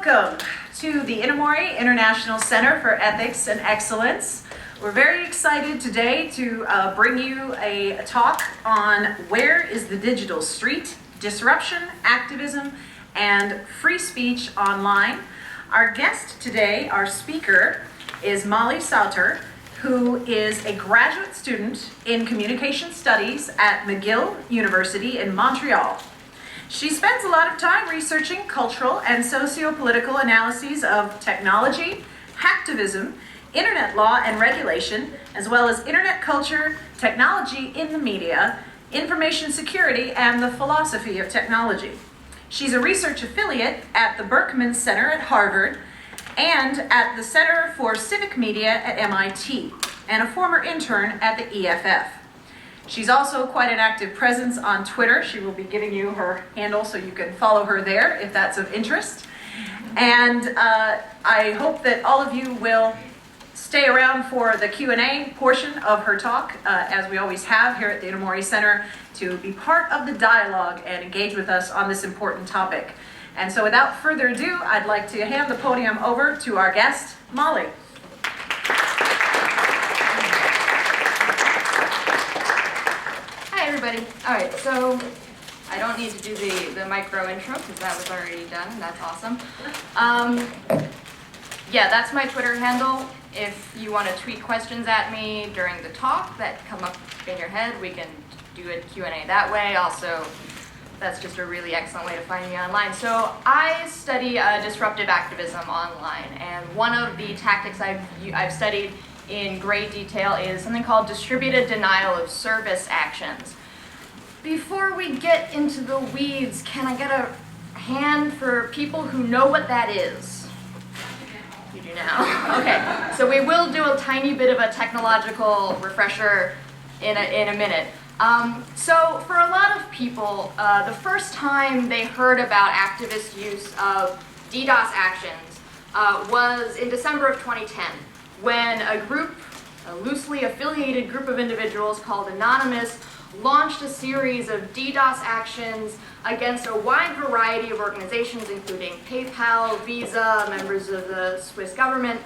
Welcome to the Inamori International Center for Ethics and Excellence. We're very excited today to bring you a talk on where is the digital street, disruption, activism, and free speech online. Our guest today, our speaker, is Molly Sauter, who is a graduate student in communication studies at McGill University in Montreal. She spends a lot of time researching cultural and socio-political analyses of technology, hacktivism, internet law and regulation, as well as internet culture, technology in the media, information security, and the philosophy of technology. She's a research affiliate at the Berkman Center at Harvard and at the Center for Civic Media at MIT, and a former intern at the EFF. She's also quite an active presence on Twitter. She will be giving you her handle so you can follow her there if that's of interest. And I hope that all of you will stay around for the Q&A portion of her talk, as we always have here at the Inamori Center, to be part of the dialogue and engage with us on this important topic. And so without further ado, I'd like to hand the podium over to our guest, Molly. Hi everybody. All right, so I don't need to do the micro intro because that was already done. That's awesome. Yeah, that's my Twitter handle. If you want to tweet questions at me during the talk that come up in your head, we can do a Q&A that way. Also, that's just a really excellent way to find me online. So I study disruptive activism online, and one of the tactics I've studied in great detail is something called distributed denial of service actions. Before we get into the weeds, can I get a hand for people who know what that is? You do now. Okay, so we will do a tiny bit of a technological refresher in a minute. So for a lot of people, the first time they heard about activist use of DDoS actions was in December of 2010, when a loosely affiliated group of individuals called Anonymous launched a series of DDoS actions against a wide variety of organizations, including PayPal, Visa, members of the Swiss government,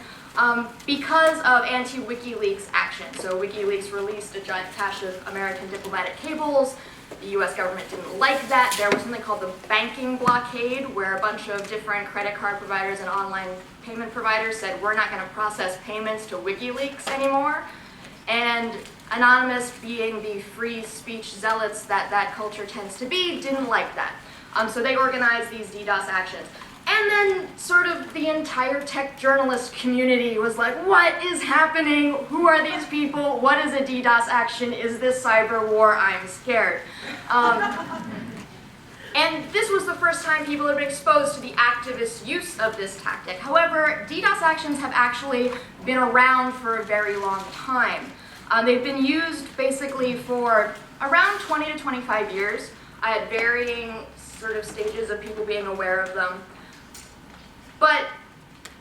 because of anti-WikiLeaks action. So WikiLeaks released a giant cache of American diplomatic cables. The US government didn't like that. There was something called the banking blockade, where a bunch of different credit card providers and online payment providers said, we're not going to process payments to WikiLeaks anymore. And Anonymous, being the free speech zealots that culture tends to be, didn't like that. So they organized these DDoS actions. And then sort of the entire tech journalist community was like, what is happening? Who are these people? What is a DDoS action? Is this cyber war? I'm scared. And this was the first time people had been exposed to the activist use of this tactic. However, DDoS actions have actually been around for a very long time. They've been used basically for around 20 to 25 years at varying sort of stages of people being aware of them.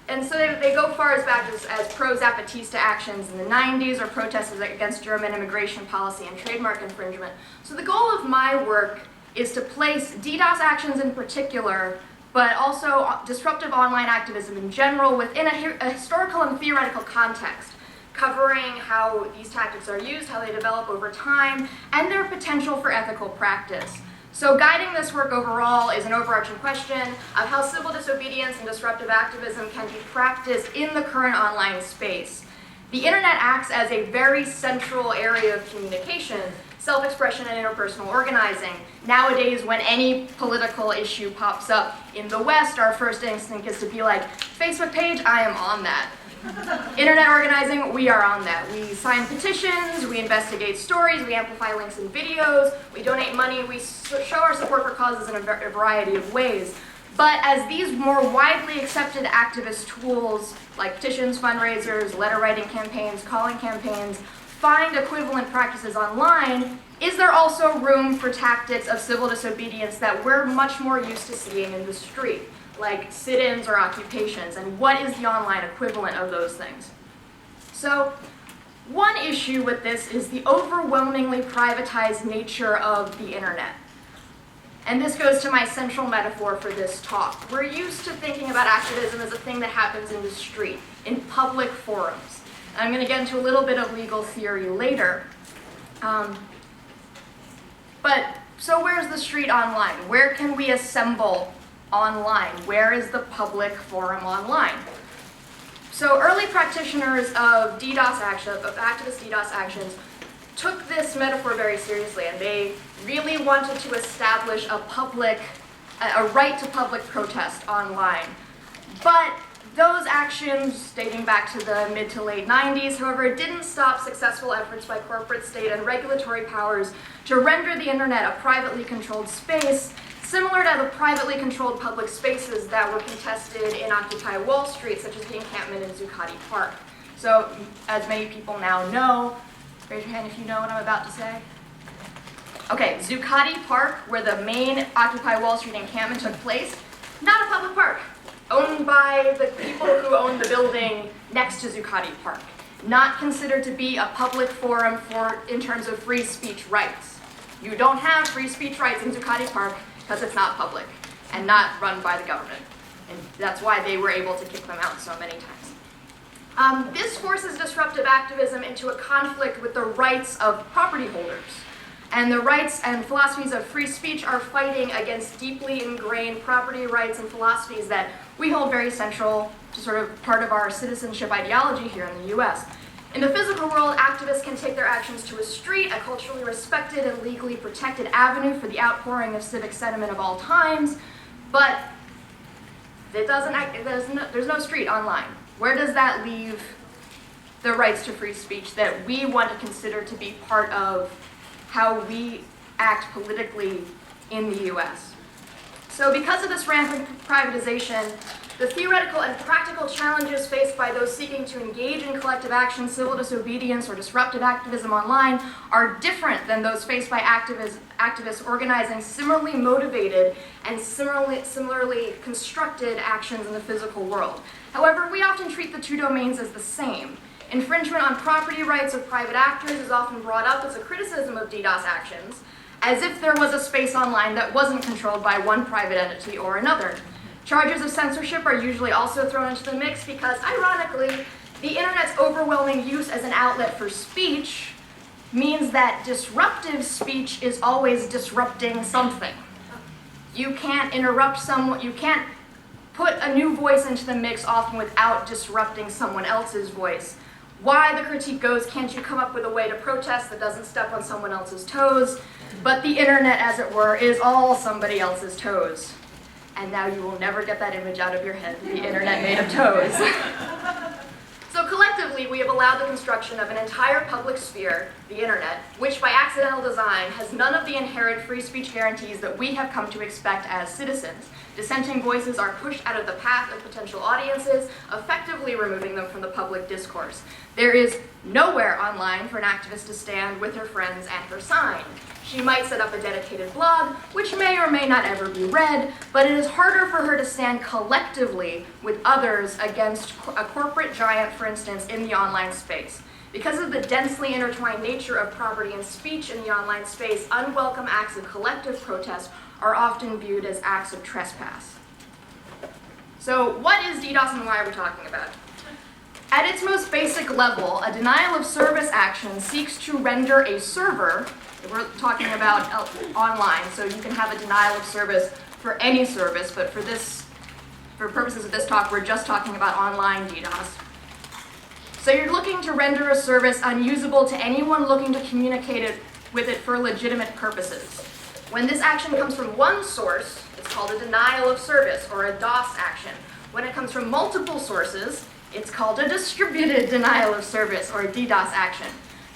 And so they go far as back as pro-Zapatista actions in the 90s, or protests against German immigration policy and trademark infringement. So the goal of my work is to place DDoS actions in particular, but also disruptive online activism in general, within a historical and theoretical context, covering how these tactics are used, how they develop over time, and their potential for ethical practice. So guiding this work overall is an overarching question of how civil disobedience and disruptive activism can be practiced in the current online space. The internet acts as a very central area of communication, self-expression, and interpersonal organizing. Nowadays, when any political issue pops up in the West, our first instinct is to be like, Facebook page, I am on that. Internet organizing, we are on that. We sign petitions, we investigate stories, we amplify links and videos, we donate money, we show our support for causes in a variety of ways. But as these more widely accepted activist tools, like petitions, fundraisers, letter writing campaigns, calling campaigns, find equivalent practices online, is there also room for tactics of civil disobedience that we're much more used to seeing in the street, like sit-ins or occupations, and what is the online equivalent of those things? So one issue with this is the overwhelmingly privatized nature of the internet. And this goes to my central metaphor for this talk. We're used to thinking about activism as a thing that happens in the street, in public forums. And I'm going to get into a little bit of legal theory later. So where's the street online? Where can we assemble online? Where is the public forum online? So early practitioners of DDoS action, of activist DDoS actions, took this metaphor very seriously, and they really wanted to establish a right to public protest online. But those actions, dating back to the mid to late 90s, however, didn't stop successful efforts by corporate, state, and regulatory powers to render the internet a privately controlled space, similar to the privately controlled public spaces that were contested in Occupy Wall Street, such as the encampment in Zuccotti Park. So, as many people now know, raise your hand if you know what I'm about to say. Okay, Zuccotti Park, where the main Occupy Wall Street encampment took place, not a public park, owned by the people who own the building next to Zuccotti Park. Not considered to be a public forum in terms of free speech rights. You don't have free speech rights in Zuccotti Park because it's not public and not run by the government. And that's why they were able to kick them out so many times. This forces disruptive activism into a conflict with the rights of property holders. And the rights and philosophies of free speech are fighting against deeply ingrained property rights and philosophies that we hold very central to sort of part of our citizenship ideology here in the US. In the physical world, activists can take their actions to a street, a culturally respected and legally protected avenue for the outpouring of civic sentiment of all times, but there's no street online. Where does that leave the rights to free speech that we want to consider to be part of how we act politically in the US? So because of this rampant privatization, the theoretical and practical challenges faced by those seeking to engage in collective action, civil disobedience, or disruptive activism online are different than those faced by activists organizing similarly motivated and similarly constructed actions in the physical world. However, we often treat the two domains as the same. Infringement on property rights of private actors is often brought up as a criticism of DDoS actions, as if there was a space online that wasn't controlled by one private entity or another. Charges of censorship are usually also thrown into the mix because, ironically, the internet's overwhelming use as an outlet for speech means that disruptive speech is always disrupting something. You can't interrupt someone, you can't put a new voice into the mix often without disrupting someone else's voice. Why the critique goes, can't you come up with a way to protest that doesn't step on someone else's toes? But the internet, as it were, is all somebody else's toes. And now you will never get that image out of your head, the internet made of toes. So collectively, we have allowed the construction of an entire public sphere, the internet, which by accidental design has none of the inherent free speech guarantees that we have come to expect as citizens. Dissenting voices are pushed out of the path of potential audiences, effectively removing them from the public discourse. There is nowhere online for an activist to stand with her friends and her sign. She might set up a dedicated blog, which may or may not ever be read, but it is harder for her to stand collectively with others against a corporate giant, for instance, in the online space. Because of the densely intertwined nature of property and speech in the online space, unwelcome acts of collective protest are often viewed as acts of trespass. So what is DDoS and why are we talking about it? At its most basic level, a denial of service action seeks to render a server, we're talking about online, so you can have a denial of service for any service, but for purposes of this talk, we're just talking about online DDoS. So you're looking to render a service unusable to anyone looking to communicate with it for legitimate purposes. When this action comes from one source, it's called a denial of service, or a DOS action. When it comes from multiple sources, it's called a distributed denial of service, or a DDoS action.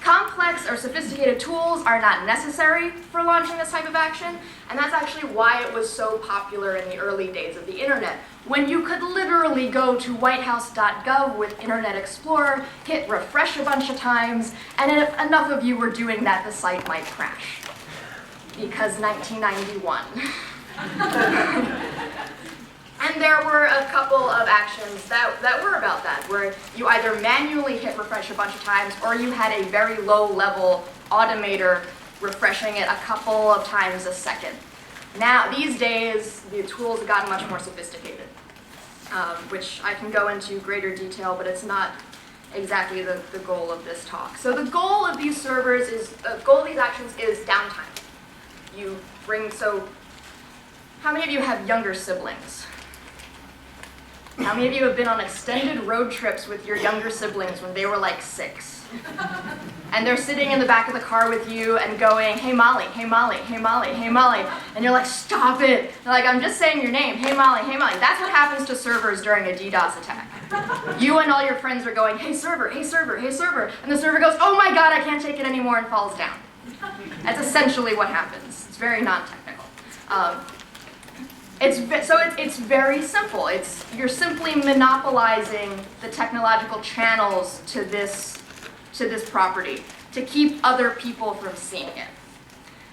Complex or sophisticated tools are not necessary for launching this type of action, and that's actually why it was so popular in the early days of the internet, when you could literally go to whitehouse.gov with Internet Explorer, hit refresh a bunch of times, and if enough of you were doing that, the site might crash. Because 1991. And there were a couple of actions that were about that, where you either manually hit refresh a bunch of times, or you had a very low-level automator refreshing it a couple of times a second. Now, these days, the tools have gotten much more sophisticated, which I can go into greater detail, but it's not exactly the goal of this talk. So the goal of these servers is, goal of these actions is downtime. How many of you have younger siblings? How many of you have been on extended road trips with your younger siblings when they were like 6? And they're sitting in the back of the car with you and going, hey Molly, hey Molly, hey Molly, hey Molly. And you're like, stop it. They're like, I'm just saying your name, hey Molly, hey Molly. That's what happens to servers during a DDoS attack. You and all your friends are going, hey server, hey server, hey server. And the server goes, oh my God, I can't take it anymore, and falls down. That's essentially what happens. It's very non-technical. It's very simple. You're simply monopolizing the technological channels to this property to keep other people from seeing it.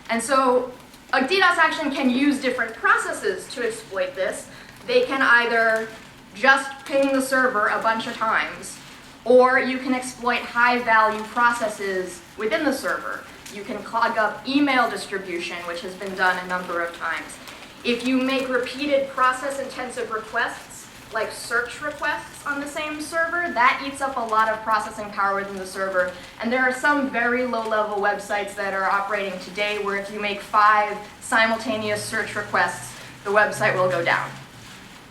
And so a DDoS action can use different processes to exploit this. They can either just ping the server a bunch of times, or you can exploit high-value processes within the server. You can clog up email distribution, which has been done a number of times. If you make repeated process-intensive requests, like search requests on the same server, that eats up a lot of processing power within the server. And there are some very low-level websites that are operating today where if you make 5 simultaneous search requests, the website will go down.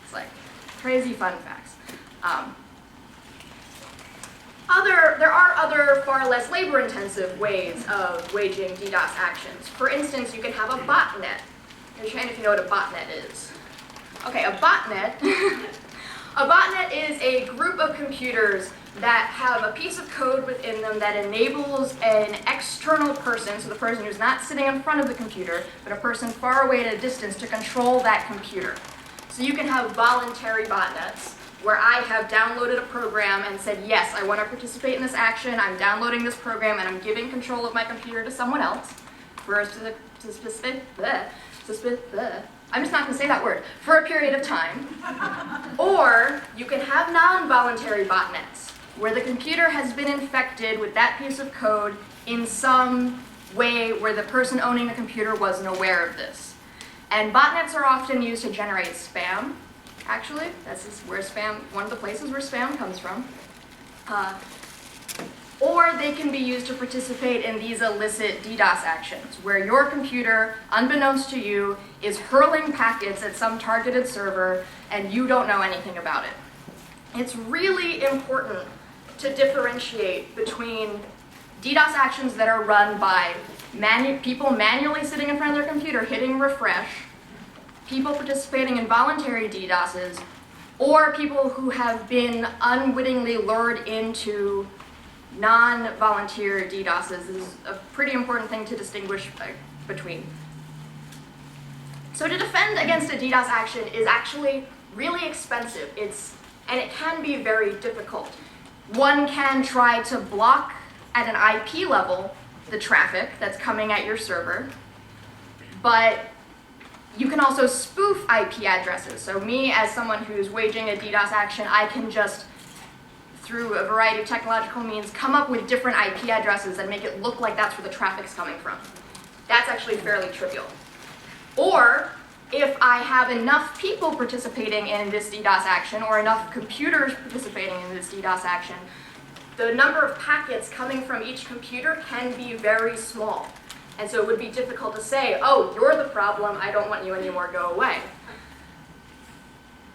It's like crazy fun facts. There are other far less labor-intensive ways of waging DDoS actions. For instance, you can have a botnet. Raise your hand if you know what a botnet is. Okay, a botnet. A botnet is a group of computers that have a piece of code within them that enables an external person, so the person who's not sitting in front of the computer, but a person far away at a distance, to control that computer. So you can have voluntary botnets, where I have downloaded a program and said, yes, I want to participate in this action, I'm downloading this program, and I'm giving control of my computer to someone else for a specific, I'm just not going to say that word, for a period of time. Or you can have non-voluntary botnets, where the computer has been infected with that piece of code in some way where the person owning the computer wasn't aware of this. And botnets are often used to generate spam, actually. That's where spam, one of the places where spam comes from. Or they can be used to participate in these illicit DDoS actions, where your computer, unbeknownst to you, is hurling packets at some targeted server and you don't know anything about it. It's really important to differentiate between DDoS actions that are run by people manually sitting in front of their computer hitting refresh, people participating in voluntary DDoSes, or people who have been unwittingly lured into non-volunteer DDoSes. Is a pretty important thing to distinguish between. So to defend against a DDoS action is actually really expensive. And it can be very difficult. One can try to block at an IP level the traffic that's coming at your server, but you can also spoof IP addresses. So me, as someone who's waging a DDoS action, I can just, through a variety of technological means, come up with different IP addresses and make it look like that's where the traffic's coming from. That's actually fairly trivial. Or, if I have enough people participating in this DDoS action, or enough computers participating in this DDoS action, the number of packets coming from each computer can be very small. And so it would be difficult to say, oh, you're the problem, I don't want you anymore, go away.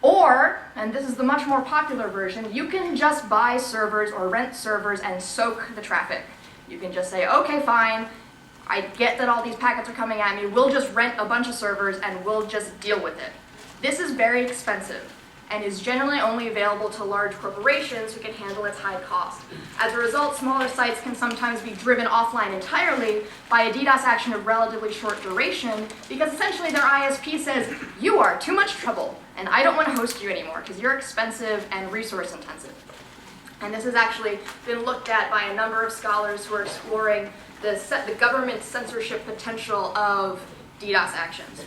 Or, and this is the much more popular version, you can just buy servers or rent servers and soak the traffic. You can just say, okay, fine, I get that all these packets are coming at me, we'll just rent a bunch of servers and we'll just deal with it. This is very expensive and is generally only available to large corporations who can handle its high cost. As a result, smaller sites can sometimes be driven offline entirely by a DDoS action of relatively short duration, because essentially their ISP says, you are too much trouble, and I don't want to host you anymore because you're expensive and resource intensive. And this has actually been looked at by a number of scholars who are exploring the government censorship potential of DDoS actions.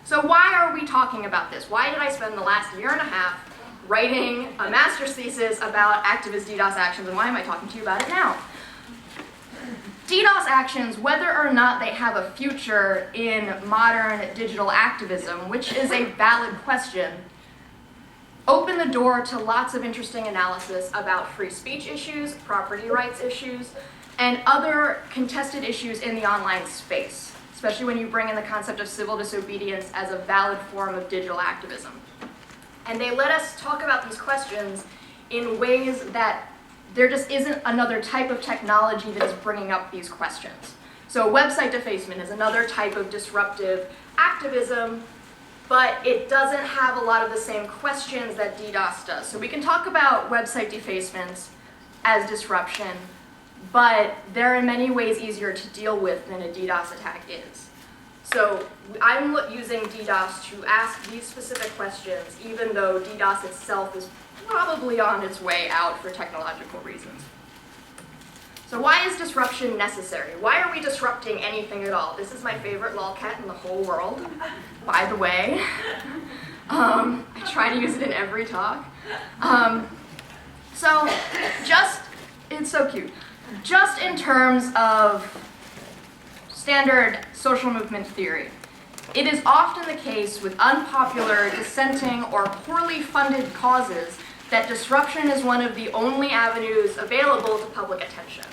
So why are we talking about this? Why did I spend the last year and a half writing a master's thesis about activist DDoS actions, and why am I talking to you about it now? DDoS actions, whether or not they have a future in modern digital activism, which is a valid question, open the door to lots of interesting analysis about free speech issues, property rights issues, and other contested issues in the online space, especially when you bring in the concept of civil disobedience as a valid form of digital activism. And they let us talk about these questions in ways that there just isn't another type of technology that is bringing up these questions. So website defacement is another type of disruptive activism, but it doesn't have a lot of the same questions that DDoS does. So we can talk about website defacements as disruption, but they're in many ways easier to deal with than a DDoS attack is. So I'm using DDoS to ask these specific questions, even though DDoS itself is probably on its way out for technological reasons. So why is disruption necessary? Why are we disrupting anything at all? This is my favorite lolcat in the whole world, by the way. I try to use it in every talk. It's so cute. Just in terms of standard social movement theory, it is often the case with unpopular, dissenting, or poorly funded causes that disruption is one of the only avenues available to public attention.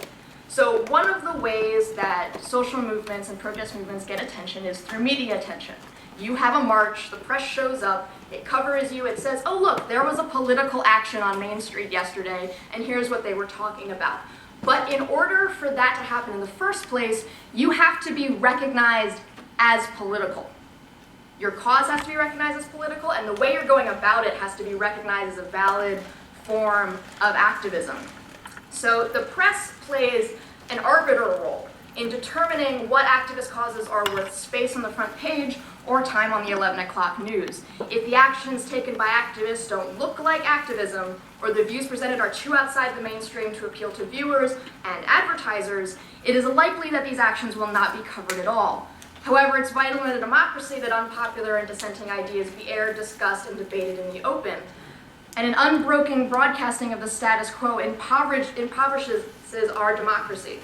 So one of the ways that social movements and protest movements get attention is through media attention. You have a march, the press shows up, it covers you, it says, oh look, there was a political action on Main Street yesterday, and here's what they were talking about. But in order for that to happen in the first place, you have to be recognized as political. Your cause has to be recognized as political, and the way you're going about it has to be recognized as a valid form of activism. So the press plays an arbiter role in determining what activist causes are worth space on the front page or time on the 11 o'clock news. If the actions taken by activists don't look like activism, or the views presented are too outside the mainstream to appeal to viewers and advertisers, it is likely that these actions will not be covered at all. However, it's vital in a democracy that unpopular and dissenting ideas be aired, discussed, and debated in the open. And an unbroken broadcasting of the status quo impoverishes our democracy.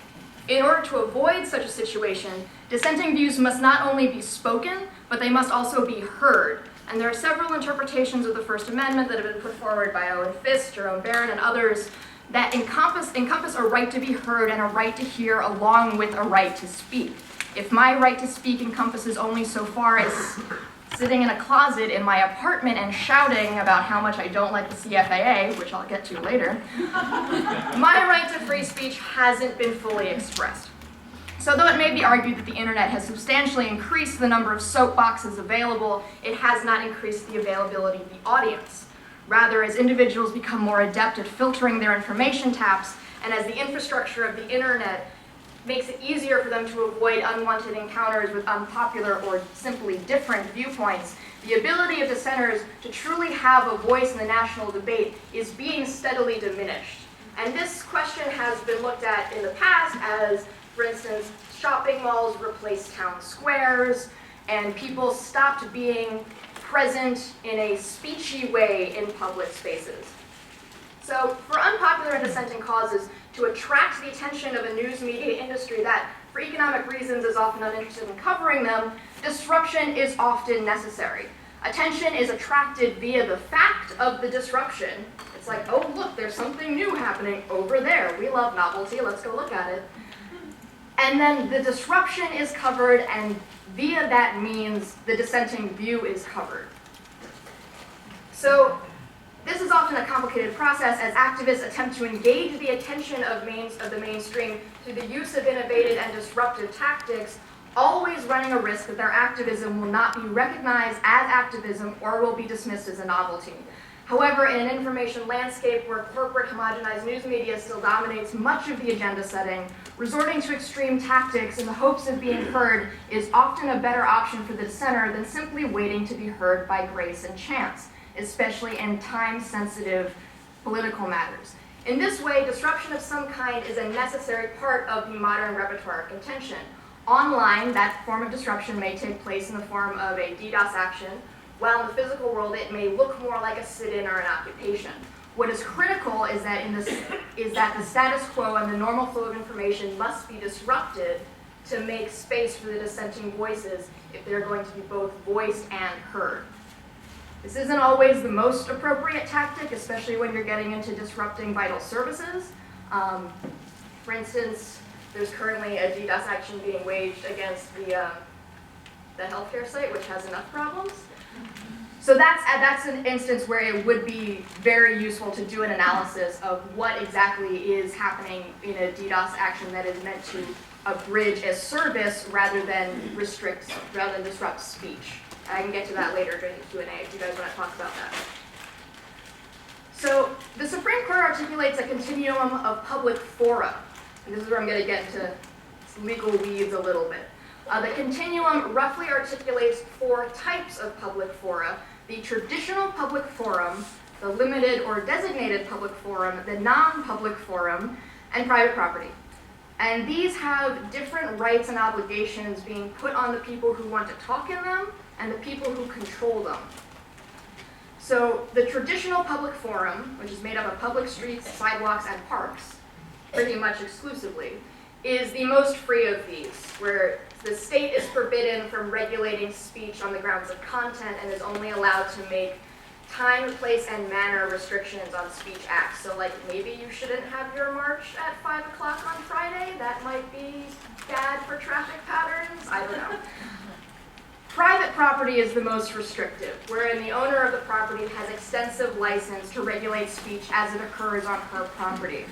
In order to avoid such a situation, dissenting views must not only be spoken, but they must also be heard. And there are several interpretations of the First Amendment that have been put forward by Owen Fisk, Jerome Barron, and others that encompass a right to be heard and a right to hear along with a right to speak. If my right to speak encompasses only so far as sitting in a closet in my apartment and shouting about how much I don't like the CFAA, which I'll get to later, my right to free speech hasn't been fully expressed. So though it may be argued that the internet has substantially increased the number of soapboxes available, it has not increased the availability of the audience. Rather, as individuals become more adept at filtering their information taps, and as the infrastructure of the internet makes it easier for them to avoid unwanted encounters with unpopular or simply different viewpoints, the ability of dissenters to truly have a voice in the national debate is being steadily diminished. And this question has been looked at in the past as, for instance, shopping malls replaced town squares, and people stopped being present in a speechy way in public spaces. So for unpopular and dissenting causes, to attract the attention of a news media industry that, for economic reasons, is often uninterested in covering them, disruption is often necessary. Attention is attracted via the fact of the disruption. It's like, oh look, there's something new happening over there. We love novelty, let's go look at it. And then the disruption is covered, and via that means the dissenting view is covered. So this is often a complicated process as activists attempt to engage the attention of the mainstream through the use of innovative and disruptive tactics, always running a risk that their activism will not be recognized as activism or will be dismissed as a novelty. However, in an information landscape where corporate homogenized news media still dominates much of the agenda setting, resorting to extreme tactics in the hopes of being heard is often a better option for the dissenter than simply waiting to be heard by grace and chance, especially in time-sensitive political matters. In this way, disruption of some kind is a necessary part of the modern repertoire of contention. Online, that form of disruption may take place in the form of a DDoS action, while in the physical world it may look more like a sit-in or an occupation. What is critical is that the status quo and the normal flow of information must be disrupted to make space for the dissenting voices if they're going to be both voiced and heard. This isn't always the most appropriate tactic, especially when you're getting into disrupting vital services. For instance, there's currently a DDoS action being waged against the healthcare site, which has enough problems. So that's an instance where it would be very useful to do an analysis of what exactly is happening in a DDoS action that is meant to abridge a service rather than disrupt speech. I can get to that later during the Q&A if you guys want to talk about that. So the Supreme Court articulates a continuum of public fora. And this is where I'm going to get into legal weeds a little bit. The continuum roughly articulates 4 types of public fora: the traditional public forum, the limited or designated public forum, the non-public forum, and private property. And these have different rights and obligations being put on the people who want to talk in them and the people who control them. So the traditional public forum, which is made up of public streets, sidewalks, and parks, pretty much exclusively, is the most free of these, where the state is forbidden from regulating speech on the grounds of content and is only allowed to make time, place, and manner restrictions on speech acts. So like maybe you shouldn't have your march at 5 o'clock on Friday. That might be bad for traffic patterns. I don't know. Private property is the most restrictive, wherein the owner of the property has extensive license to regulate speech as it occurs on her property.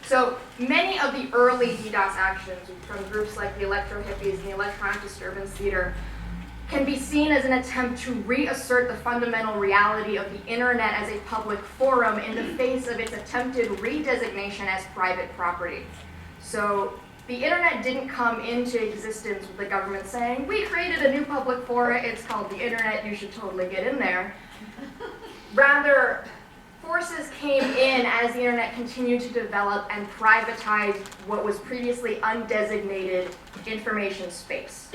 So many of the early DDoS actions from groups like the Electro-Hippies and the Electronic Disturbance Theater can be seen as an attempt to reassert the fundamental reality of the internet as a public forum in the face of its attempted redesignation as private property. So the internet didn't come into existence with the government saying, we created a new public forum, it's called the internet, you should totally get in there. Rather, forces came in as the internet continued to develop and privatize what was previously undesignated information space.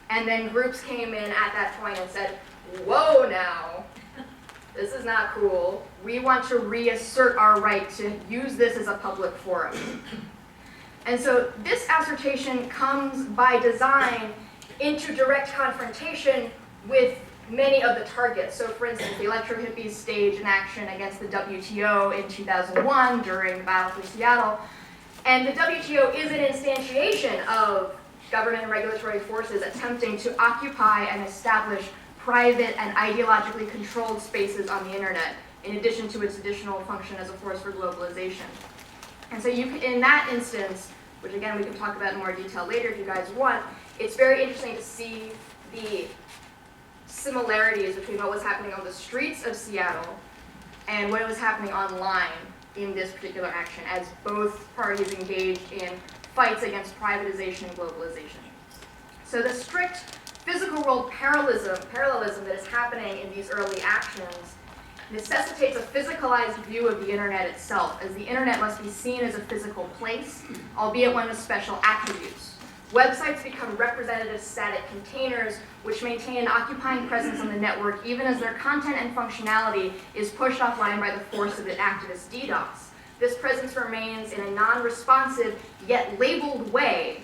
And then groups came in at that point and said, whoa now, this is not cool. We want to reassert our right to use this as a public forum. And so this assertion comes by design into direct confrontation with many of the targets. So for instance, the Electro-Hippies staged an action against the WTO in 2001 during the Battle for Seattle. And the WTO is an instantiation of government and regulatory forces attempting to occupy and establish private and ideologically controlled spaces on the internet, in addition to its additional function as a force for globalization. And so you can, in that instance, which again we can talk about in more detail later if you guys want, it's very interesting to see the similarities between what was happening on the streets of Seattle and what was happening online in this particular action, as both parties engaged in fights against privatization and globalization. So the strict physical world parallelism that is happening in these early actions necessitates a physicalized view of the internet itself, as the internet must be seen as a physical place, albeit one with special attributes. Websites become representative static containers which maintain an occupying presence on the network even as their content and functionality is pushed offline by the force of an activist DDoS. This presence remains in a non-responsive yet labeled way.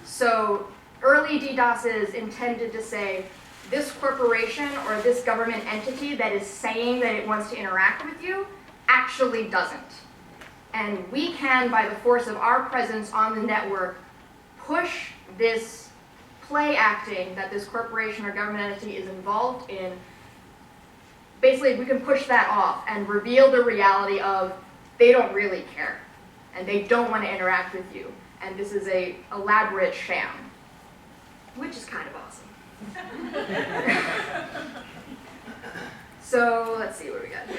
So early DDoSes intended to say, this corporation or this government entity that is saying that it wants to interact with you actually doesn't. And we can, by the force of our presence on the network, push this play acting that this corporation or government entity is involved in. Basically, we can push that off and reveal the reality of they don't really care and they don't want to interact with you. And this is an elaborate sham, which is kind of awesome. So let's see what we got here.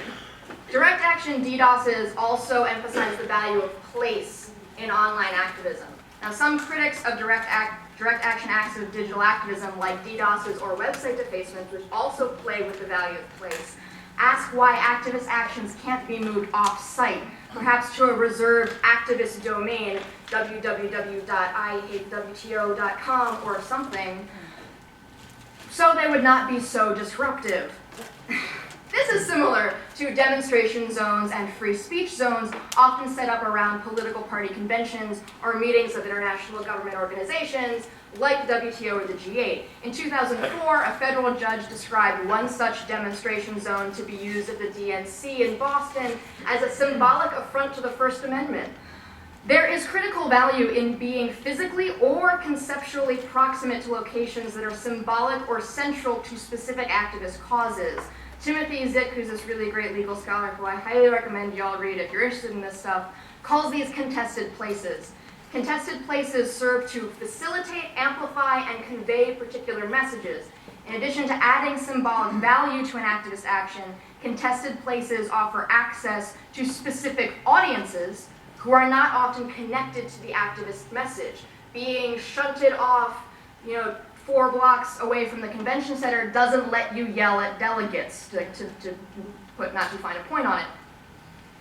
Direct action DDoSes also emphasize the value of place in online activism. Now, some critics of direct action acts of digital activism, like DDoSes or website defacements, which also play with the value of place, ask why activist actions can't be moved off-site, perhaps to a reserved activist domain, www.ihatewto.com or something, so they would not be so disruptive. This is similar to to demonstration zones and free speech zones, often set up around political party conventions or meetings of international government organizations like the WTO or the G8. In 2004, a federal judge described one such demonstration zone to be used at the DNC in Boston as a symbolic affront to the First Amendment. There is critical value in being physically or conceptually proximate to locations that are symbolic or central to specific activist causes. Timothy Zick, who's this really great legal scholar who I highly recommend y'all read if you're interested in this stuff, calls these contested places. Contested places serve to facilitate, amplify, and convey particular messages. In addition to adding symbolic value to an activist action, contested places offer access to specific audiences who are not often connected to the activist message. Being shunted off, 4 blocks away from the convention center doesn't let you yell at delegates, to put not too fine a point on it.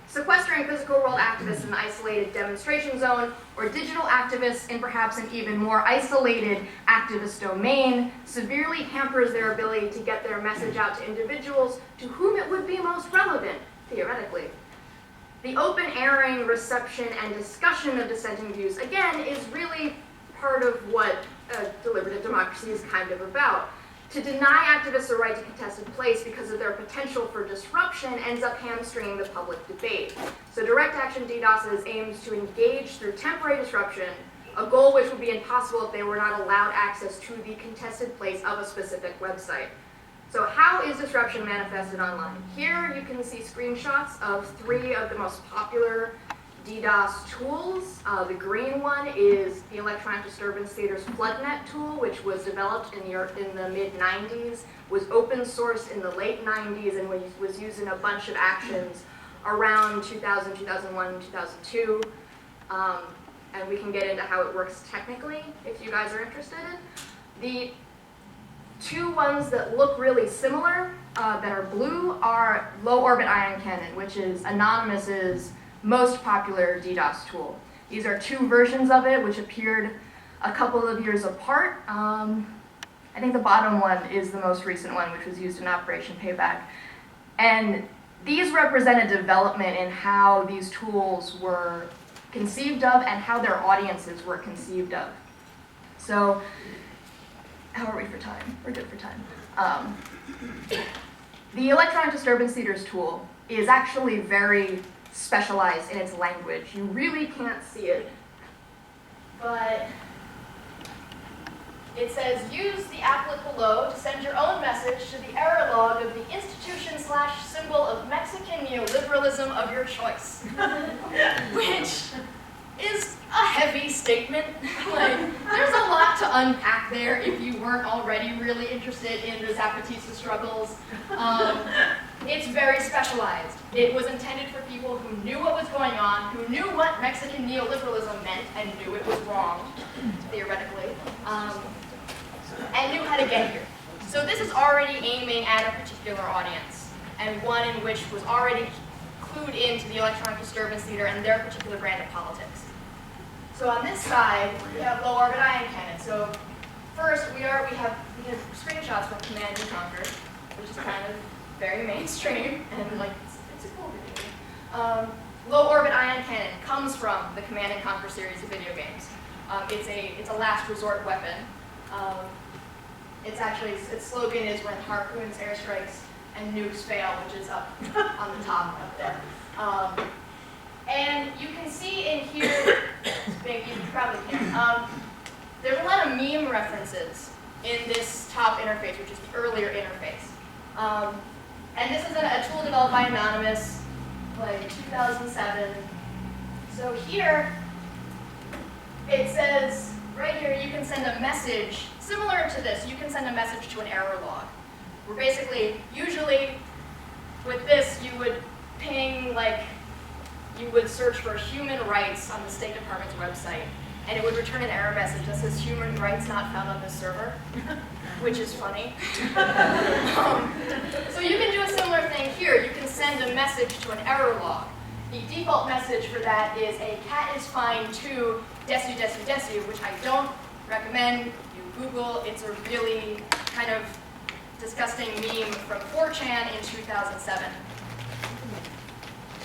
Sequestering physical world activists in an isolated demonstration zone or digital activists in perhaps an even more isolated activist domain severely hampers their ability to get their message out to individuals to whom it would be most relevant, theoretically. The open airing, reception, and discussion of dissenting views, again, is really part of what deliberative democracy is kind of about. To deny activists a right to contested place because of their potential for disruption ends up hamstringing the public debate. So direct action DDoS aims to engage through temporary disruption, a goal which would be impossible if they were not allowed access to the contested place of a specific website. So how is disruption manifested online? Here you can see screenshots of 3 of the most popular DDoS tools. The green one is the Electronic Disturbance Theater's FloodNet tool, which was developed in the mid-90s, was open sourced in the late 90s, and was used in a bunch of actions around 2000, 2001, 2002. And we can get into how it works technically if you guys are interested. The 2 ones that look really similar, that are blue, are low orbit ion cannon, which is Anonymous's most popular DDoS tool. These are 2 versions of it, which appeared a couple of years apart. I think the bottom one is the most recent one, which was used in Operation Payback. And these represent a development in how these tools were conceived of and how their audiences were conceived of. So, how are we for time? We're good for time. The Electronic Disturbance Theater's tool is actually very specialized in its language. You really can't see it, but it says, use the applet below to send your own message to the error log of the institution/symbol of Mexican neoliberalism of your choice. Which is a heavy statement. There's a lot to unpack there if you weren't already really interested in the Zapatista struggles. It's very specialized. It was intended for people who knew what was going on, who knew what Mexican neoliberalism meant and knew it was wrong, theoretically, and knew how to get here. So this is already aiming at a particular audience, and one in which was already clued into the Electronic Disturbance Theater and their particular brand of politics. So on this side, we have low orbit ion cannon. So first, we have screenshots from Command and Conquer, which is kind of very mainstream and it's a cool video. Low orbit ion cannon comes from the Command and Conquer series of video games. It's a last resort weapon. Its slogan is when harpoons, airstrikes, and nukes fail, which is up on the top up there. And you can see in here, you probably can't, there's a lot of meme references in this top interface, which is the earlier interface. And this is a tool developed by Anonymous, 2007. So here, it says, right here, you can send a message, similar to this, you can send a message to an error log. Where basically, usually, with this, you would ping, you would search for human rights on the State Department's website, and it would return an error message that says human rights not found on this server, which is funny. So you can do a similar thing here. You can send a message to an error log. The default message for that is a cat is fine too, desu desu desu, which I don't recommend. You Google. It's a really kind of disgusting meme from 4chan in 2007.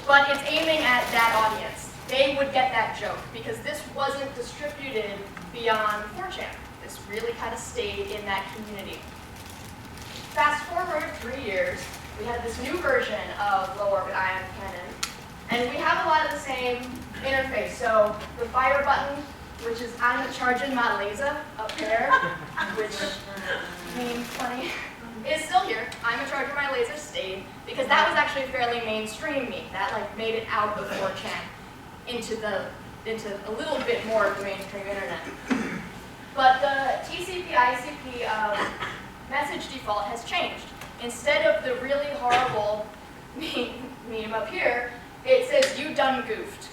but it's aiming at that audience. They would get that joke because this wasn't distributed beyond 4chan. This really kind of stayed in that community. Fast forward 3 years, we had this new version of low orbit ion cannon, and we have a lot of the same interface. So the fire button, which is I'm charging my laser up there, which means funny, is still here. I'm charging my laser stayed, because that was actually fairly mainstream meme. That like made it out of 4chan into a little bit more of the mainstream internet. But the TCP/ICP message default has changed. Instead of the really horrible meme up here, it says "you done goofed."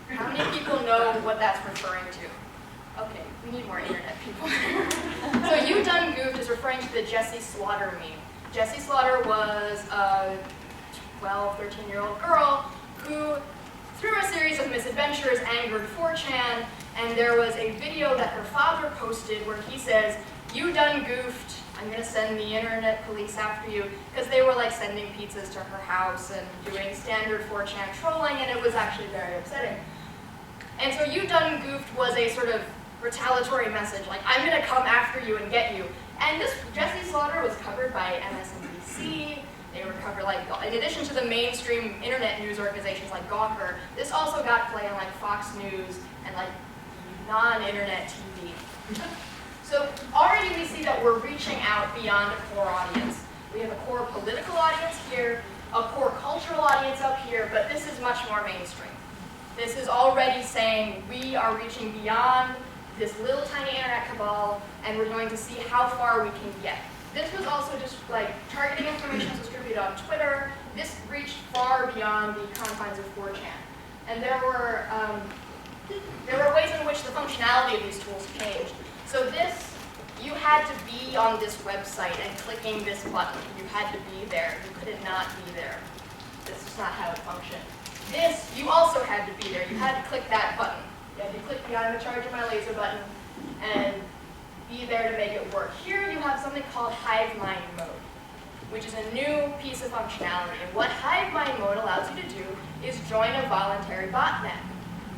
How many people know what that's referring to? Okay, we need more internet people. So "you done goofed" is referring to the Jessie Slaughter meme. Jessie Slaughter was a 12, 13-year-old girl who, through a series of misadventures, angered 4chan, and there was a video that her father posted where he says, "You done goofed, I'm gonna send the internet police after you," because they were like sending pizzas to her house and doing standard 4chan trolling, and it was actually very upsetting. And so "you done goofed" was a sort of retaliatory message, like I'm gonna come after you and get you. And this Jessie Slaughter was covered by MSNBC. They were covered, like, in addition to the mainstream internet news organizations like Gawker, this also got play on like Fox News and like non-internet TV. So already we see that we're reaching out beyond a core audience. We have a core political audience here, a core cultural audience up here, but this is much more mainstream. This is already saying we are reaching beyond this little tiny internet cabal, and we're going to see how far we can get. This was also just like targeting information was distributed on Twitter. This reached far beyond the confines of 4chan. And there were ways in which the functionality of these tools changed. So this, you had to be on this website and clicking this button. You had to be there. You could not be there. This is not how it functioned. This, you also had to be there. You had to click that button. You had to click the I'm charging my laser button and be there to make it work. Here you have something called hive mind mode, which is a new piece of functionality. And what hive mind mode allows you to do is join a voluntary botnet.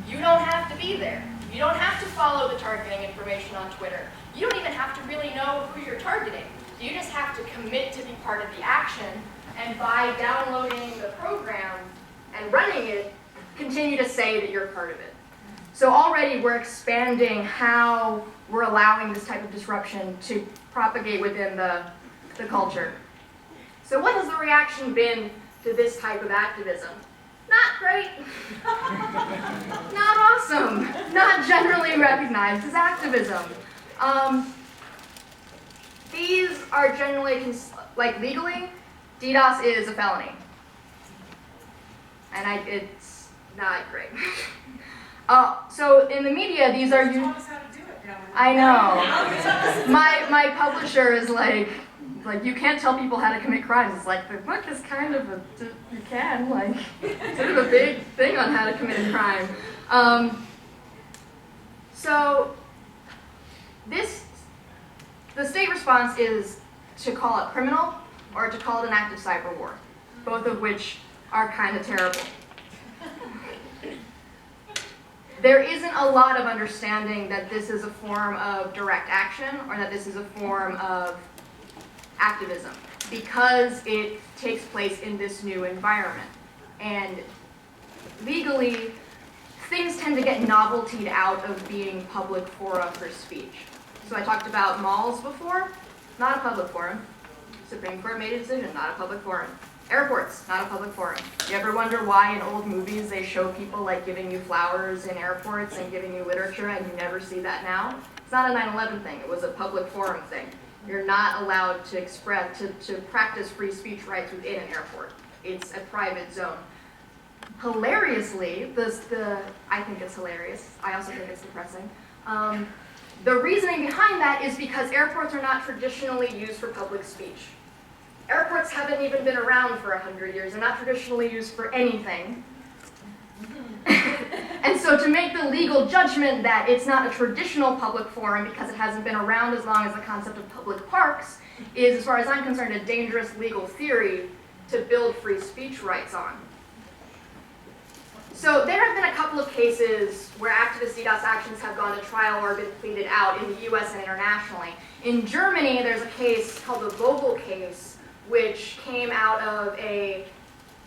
You don't have to be there. You don't have to follow the targeting information on Twitter. You don't even have to really know who you're targeting. You just have to commit to be part of the action, and by downloading the program and running it, continue to say that you're part of it. So already we're expanding how we're allowing this type of disruption to propagate within the culture. So what has the reaction been to this type of activism? Not great. Not awesome. Not generally recognized as activism. These are generally, like legally, DDoS is a felony. And it's not great. So in the media, these are Tell us how to do it now. I know. My publisher is like you can't tell people how to commit crimes. It's like the book is kind of you can, like sort of a big thing on how to commit a crime. So the state response is to call it criminal or to call it an act of cyber war, both of which are kind of terrible. There isn't a lot of understanding that this is a form of direct action or that this is a form of activism because it takes place in this new environment. And legally, things tend to get noveltied out of being public fora for speech. So I talked about malls before, not a public forum. Supreme Court made a decision, not a public forum. Airports, not a public forum. You ever wonder why in old movies they show people like giving you flowers in airports and giving you literature and you never see that now? It's not a 9/11 thing, it was a public forum thing. You're not allowed to to practice free speech rights within an airport. It's a private zone. Hilariously, I think it's hilarious, I also think it's depressing. The reasoning behind that is because airports are not traditionally used for public speech. Airports haven't even been around for 100 years. They're not traditionally used for anything. And so to make the legal judgment that it's not a traditional public forum because it hasn't been around as long as the concept of public parks is, as far as I'm concerned, a dangerous legal theory to build free speech rights on. So there have been a couple of cases where activist DDoS actions have gone to trial or been pleaded out in the US and internationally. In Germany, there's a case called the Vogel case, which came out of a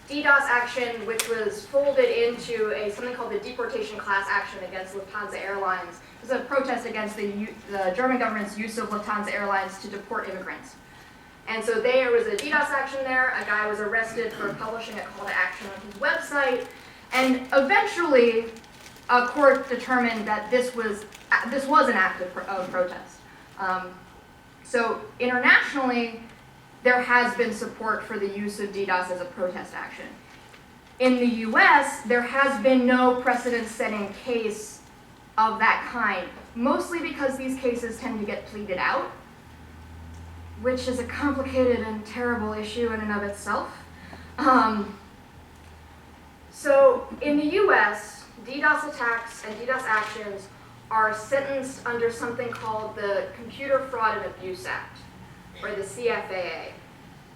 DDoS action which was folded into something called the deportation class action against Lufthansa Airlines. It was a protest against the German government's use of Lufthansa Airlines to deport immigrants. And so there was a DDoS action there. A guy was arrested for publishing a call to action on his website. And eventually, a court determined that this was an act of protest. So internationally, there has been support for the use of DDoS as a protest action. In the US, there has been no precedent-setting case of that kind, mostly because these cases tend to get pleaded out, which is a complicated and terrible issue in and of itself. So in the US, DDoS attacks and DDoS actions are sentenced under something called the Computer Fraud and Abuse Act, or the CFAA.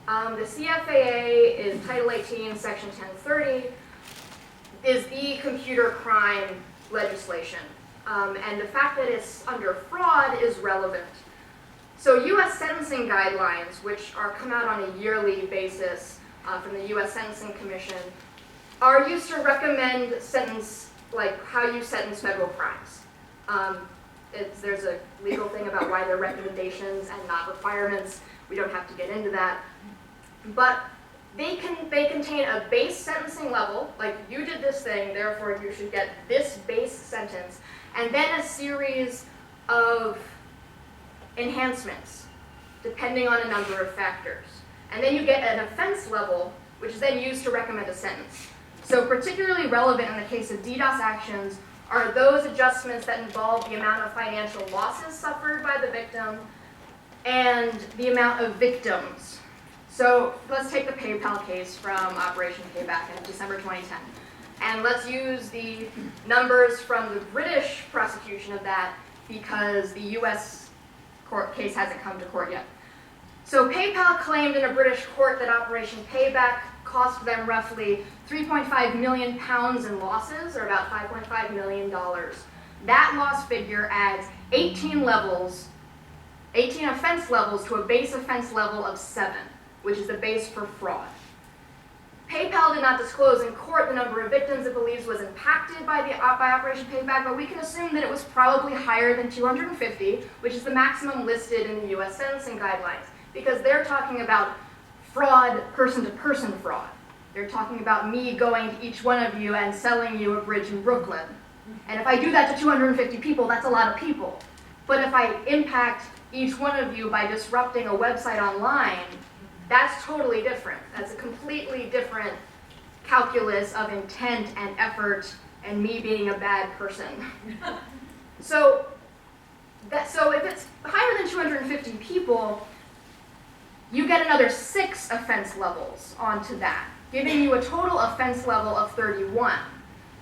The CFAA is Title 18, Section 1030, is the computer crime legislation. And the fact that it's under fraud is relevant. So US sentencing guidelines, which come out on a yearly basis from the US Sentencing Commission, are used to recommend how you sentence federal crimes. There's a legal thing about why they're recommendations and not requirements. We don't have to get into that. But they contain a base sentencing level, like you did this thing, therefore you should get this base sentence, and then a series of enhancements, depending on a number of factors. And then you get an offense level, which is then used to recommend a sentence. So particularly relevant in the case of DDoS actions are those adjustments that involve the amount of financial losses suffered by the victim and the amount of victims. So let's take the PayPal case from Operation Payback in December 2010. And let's use the numbers from the British prosecution of that because the US court case hasn't come to court yet. So PayPal claimed in a British court that Operation Payback cost them roughly £3.5 million in losses, or about $5.5 million. That loss figure adds 18 offense levels to a base offense level of 7, which is the base for fraud. PayPal did not disclose in court the number of victims it believes was impacted by Operation Payback, but we can assume that it was probably higher than 250, which is the maximum listed in the US sentencing guidelines, because they're talking about fraud, person-to-person fraud. They're talking about me going to each one of you and selling you a bridge in Brooklyn. And if I do that to 250 people, that's a lot of people. But if I impact each one of you by disrupting a website online, that's totally different. That's a completely different calculus of intent and effort and me being a bad person. So if it's higher than 250 people, you get another 6 offense levels onto that, giving you a total offense level of 31.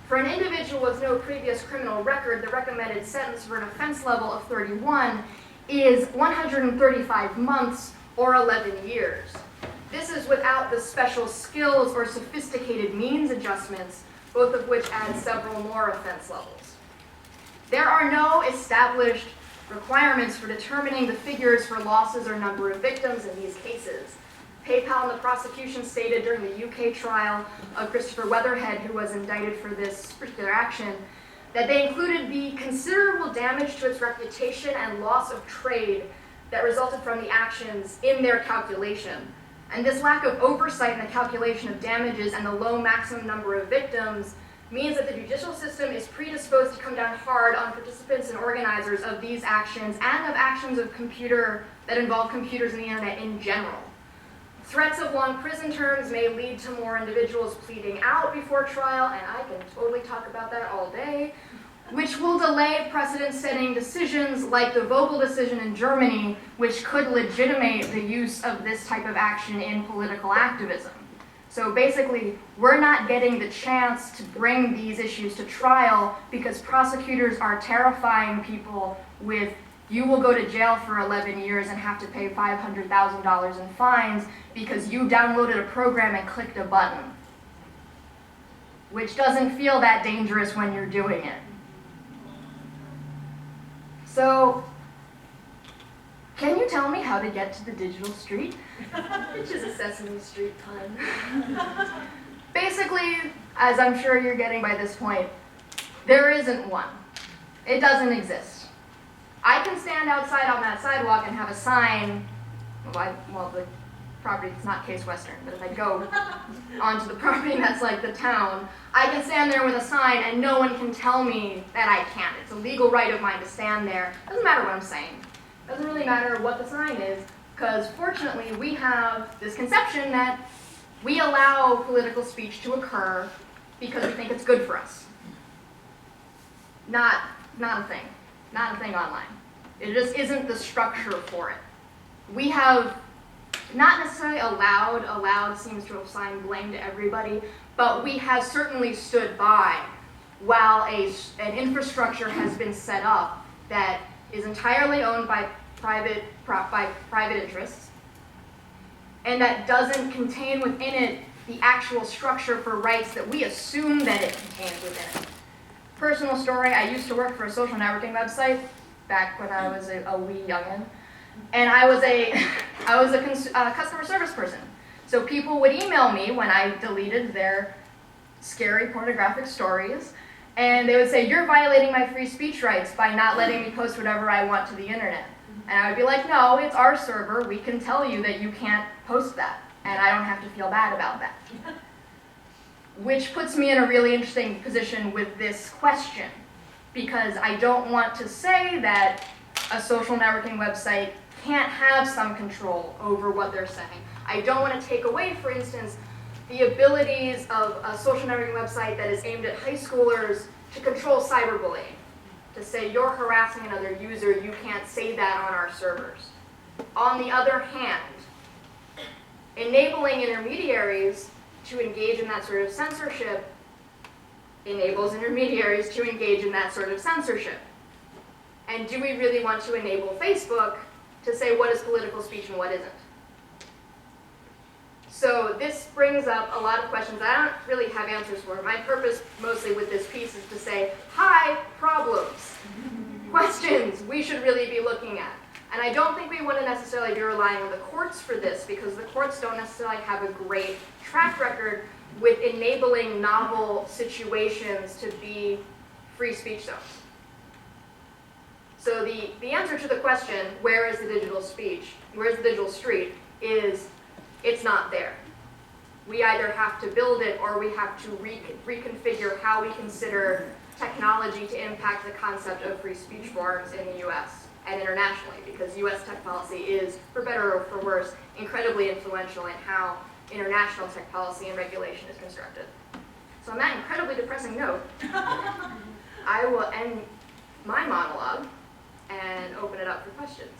For an individual with no previous criminal record, the recommended sentence for an offense level of 31 is 135 months or 11 years. This is without the special skills or sophisticated means adjustments, both of which add several more offense levels. There are no established requirements for determining the figures for losses or number of victims in these cases. PayPal and the prosecution stated during the UK trial of Christopher Weatherhead, who was indicted for this particular action, that they included the considerable damage to its reputation and loss of trade that resulted from the actions in their calculation. And this lack of oversight in the calculation of damages and the low maximum number of victims means that the judicial system is predisposed to come down hard on participants and organizers of these actions and of actions that involve computers and the internet in general. Threats of long prison terms may lead to more individuals pleading out before trial, and I can totally talk about that all day, which will delay precedent-setting decisions like the Vogel decision in Germany, which could legitimate the use of this type of action in political activism. So basically, we're not getting the chance to bring these issues to trial because prosecutors are terrifying people with, you will go to jail for 11 years and have to pay $500,000 in fines because you downloaded a program and clicked a button. which doesn't feel that dangerous when you're doing it. So, can you tell me how to get to the digital street? Which is a Sesame Street pun. Basically, as I'm sure you're getting by this point, there isn't one. It doesn't exist. I can stand outside on that sidewalk and have a sign, well, the property is not Case Western, but if I go onto the property that's like the town, I can stand there with a sign and no one can tell me that I can't. It's a legal right of mine to stand there. Doesn't matter what I'm saying. Doesn't really matter what the sign is, because fortunately we have this conception that we allow political speech to occur because we think it's good for us. Not a thing. Not a thing online. It just isn't the structure for it. We have not necessarily allowed seems to assign blame to everybody, but we have certainly stood by while an infrastructure has been set up that is entirely owned by private interests, and that doesn't contain within it the actual structure for rights that we assume that it contains within it. Personal story, I used to work for a social networking website back when I was a wee youngin', and I was a customer service person. So people would email me when I deleted their scary pornographic stories, and they would say, "You're violating my free speech rights by not letting me post whatever I want to the internet." And I would be like, "No, it's our server. We can tell you that you can't post that, and I don't have to feel bad about that." Which puts me in a really interesting position with this question, because I don't want to say that a social networking website can't have some control over what they're saying. I don't want to take away, for instance, the abilities of a social networking website that is aimed at high schoolers to control cyberbullying. To say, "You're harassing another user, you can't say that on our servers." On the other hand, enabling intermediaries to engage in that sort of censorship enables intermediaries to engage in that sort of censorship. And do we really want to enable Facebook to say what is political speech and what isn't? So this brings up a lot of questions I don't really have answers for. My purpose mostly with this piece is to say, hi, problems, questions we should really be looking at. And I don't think we want to necessarily be relying on the courts for this, because the courts don't necessarily have a great track record with enabling novel situations to be free speech zones. So the answer to the question, where is the digital speech, where's the digital street, is it's not there. We either have to build it or we have to reconfigure how we consider technology to impact the concept of free speech forums in the US and internationally, because US tech policy is, for better or for worse, incredibly influential in how international tech policy and regulation is constructed. So on that incredibly depressing note, I will end my monologue and open it up for questions.